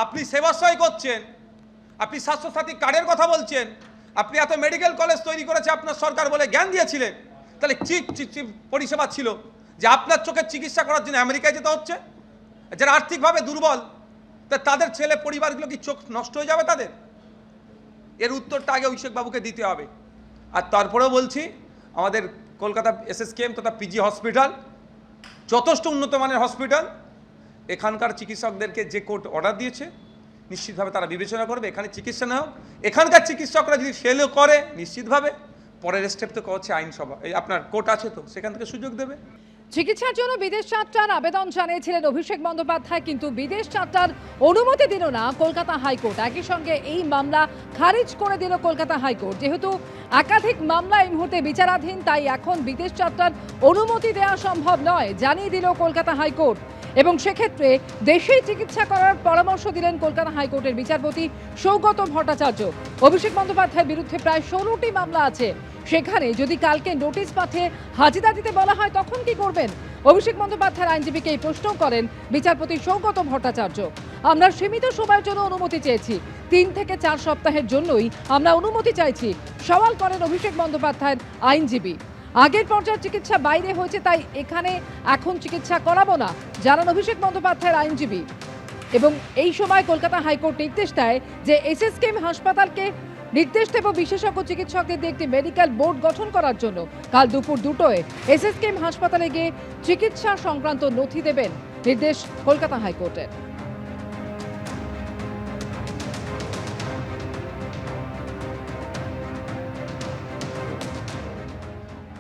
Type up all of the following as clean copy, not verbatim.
আপনি সেবাশ্রয় করছেন, আপনি স্বাস্থ্যসাথী কার্ডের কথা বলছেন, আপনি এত মেডিকেল কলেজ তৈরি করেছে আপনার সরকার বলে জ্ঞান দিয়েছিলেন, তাহলে কি পরিষেবা ছিল যে আপনার চোখের চিকিৎসা করার জন্য আমেরিকায় যেতে হচ্ছে? যারা আর্থিকভাবে দুর্বল তাদের ছেলে পরিবারগুলো কি চোখ নষ্ট হয়ে যাবে তাদের? এর উত্তরটা আগে অভিষেকবাবুকে দিতে হবে। আর তারপরেও বলছি, আমাদের কলকাতা এসএসকেএম তথা পিজি হসপিটাল যথেষ্ট উন্নত মানের হসপিটাল। এখানকার চিকিৎসকদেরকে যে কোর্ট অর্ডার দিয়েছে নিশ্চিতভাবে তারা বিবেচনা করবে, এখানে চিকিৎসা না হোক। এখানকার চিকিৎসকরা যদি ফেলও করে নিশ্চিতভাবে পরের স্টেপ তো হচ্ছে আইনসভা, এই আপনার কোর্ট আছে তো সেখান থেকে সুযোগ দেবে। চিকিৎসার জন্য বিদেশ যাত্রার আবেদন জানিয়েছিলেন অভিষেক বন্দ্যোপাধ্যায়, কিন্তু বিদেশ যাত্রার অনুমতি দিল না কলকাতা হাইকোর্ট। একই সঙ্গে এই মামলা খারিজ করে দিল কলকাতা হাইকোর্ট। যেহেতু একাধিক মামলা এই মুহূর্তে বিচারাধীন, তাই এখন বিদেশ যাত্রার অনুমতি দেওয়া সম্ভব নয় জানিয়ে দিল কলকাতা হাইকোর্ট। এবং সেক্ষেত্রে দেশেই চিকিৎসা করার পরামর্শ দিলেন কলকাতা হাইকোর্টের বিচারপতি সৌগত ভট্টাচার্য। অভিষেক বন্দ্যোপাধ্যায়ের বিরুদ্ধে প্রায় 16টি মামলা আছে, সেখানে যদি কালকে নোটিশ পাঠিয়ে হাজিরা দিতে বলা হয় তখন কি করবেন? অভিষেক বন্দ্যোপাধ্যায়ের আইনজীবীকে এই প্রশ্ন করেন বিচারপতি সৌগত ভট্টাচার্য। আমরা সীমিত সময়ের জন্য অনুমতি চেয়েছি, 3 থেকে 4 সপ্তাহের জন্যই আমরা অনুমতি চাইছি, সওয়াল করেন অভিষেক বন্দ্যোপাধ্যায়ের আইনজীবী। আগের পর্যায়ের চিকিৎসা বাইরে হয়েছে, তাই এখানে এখন চিকিৎসা করাবো না জানান অভিষেক বন্দ্যোপাধ্যায়ের আইনজীবী। এবং এই সময় কলকাতা হাইকোর্ট নির্দেশ দেয় যে এসএসকেএম হাসপাতালকে নির্দেশ দেব বিশেষজ্ঞ চিকিৎসকদের দিয়ে একটি মেডিকেল বোর্ড গঠন করার জন্য। কাল দুপুর 2টোয় এসএসকেএম হাসপাতালে গিয়ে চিকিৎসা সংক্রান্ত নথি দেবেন, নির্দেশ কলকাতা হাইকোর্টের।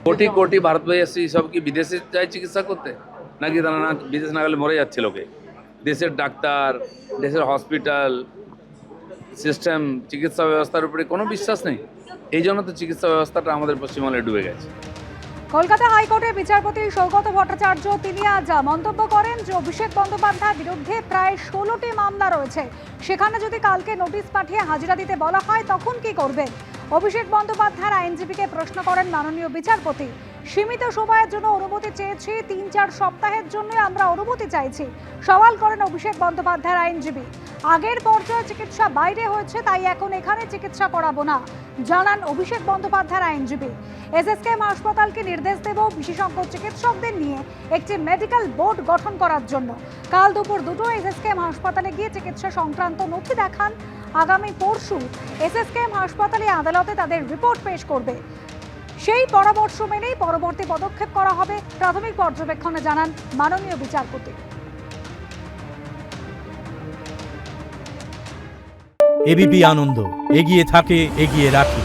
কোটি কোটি ভারতবাসী সব কি বিদেশে যায় চিকিৎসা করতে, নাকি তারা না বিদেশ না গেলে মরে যাচ্ছে লোকে? দেশের ডাক্তার, দেশের হসপিটাল সিস্টেম, চিকিৎসা ব্যবস্থার উপরে কোনো বিশ্বাস নেই। এই জন্য তো চিকিৎসা ব্যবস্থাটা আমাদের পশ্চিমবঙ্গে ডুবে গেছে। কলকাতা হাইকোর্টের বিচারপতি সৌগত ভট্টাচার্য তিনি আজ মন্তব্য করেন যে অভিষেক বন্দ্যোপাধ্যায়ের বিরুদ্ধে প্রায় 16টি মামলা রয়েছে, সেখানে যদি কালকে নোটিশ পাঠিয়ে হাজিরা দিতে বলা হয় তখন কি করবেন? অভিষেক বন্দ্যোপাধ্যায়ের আইনজীবীকে প্রশ্ন করেন মাননীয় বিচারপতি। সীমিত সময়ের জন্য অনুমতি চেয়েছি, 3-4 সপ্তাহের জন্য আমরা অনুমতি চাইছি, সওয়াল করেন অভিষেক বন্দ্যোপাধ্যায়ের আইনজীবী। আগের পর্যায়ে চিকিৎসা বাইরে হয়েছে, তাই এখন এখানে চিকিৎসা করাবো না জানান অভিষেক বন্দ্যোপাধ্যায়ের আইনজীবী। এসএসকেএম হাসপাতালকে নির্দেশ দেব বিশেষজ্ঞ চিকিৎসকদের নিয়ে একটি মেডিকেল বোর্ড গঠন করার জন্য। কাল দুপুর 2টোয় এসএসকেএম হাসপাতালে গিয়ে চিকিৎসা সংক্রান্ত নথি দেখান। আগামী পরশু এসএসকেএম হাসপাতালে আদালতে তাদের রিপোর্ট পেশ করবে, সেই পরামর্শ মেনেই পরবর্তী পদক্ষেপ করা হবে প্রাথমিক পর্যবেক্ষণে জানান মাননীয় বিচারপতি। এবিপি আনন্দ, এগিয়ে থাকে, এগিয়ে রাখে।